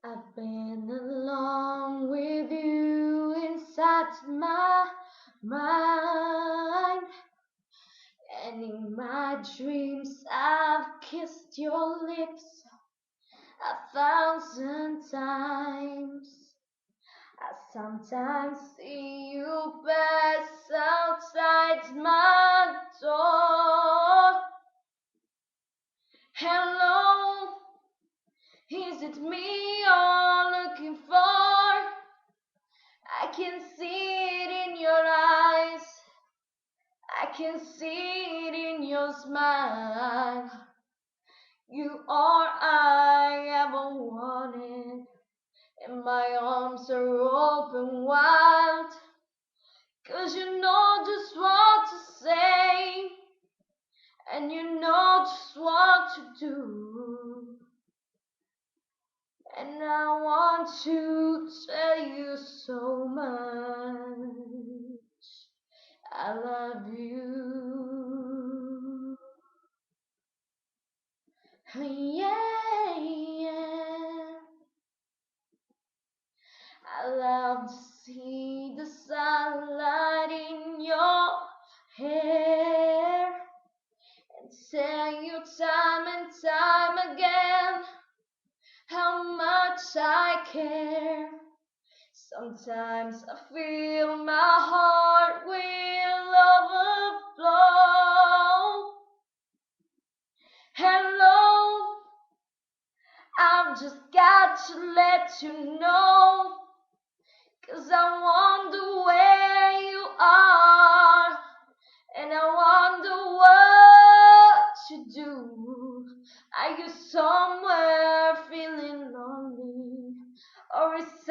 I've been along with you inside my mind, and in my dreams I've kissed your lips 1,000 times. I sometimes see you pass outside my door. Hello, is it me you're looking for? I can see it in your eyes, I can see it in your smile. You are I ever wanted, and my arms are open wide. 'Cause you know just what to say, and you know just what to do. And I want to tell you so much. I love you. Yeah, yeah. I love to see the sunlight in your hair and tell you time and time again how much I care. Sometimes I feel my heart will overflow. Hello, I've just got to let you know, 'cause I wonder where you are, and I wonder what you do. Are you somewhere feeling lonely, or is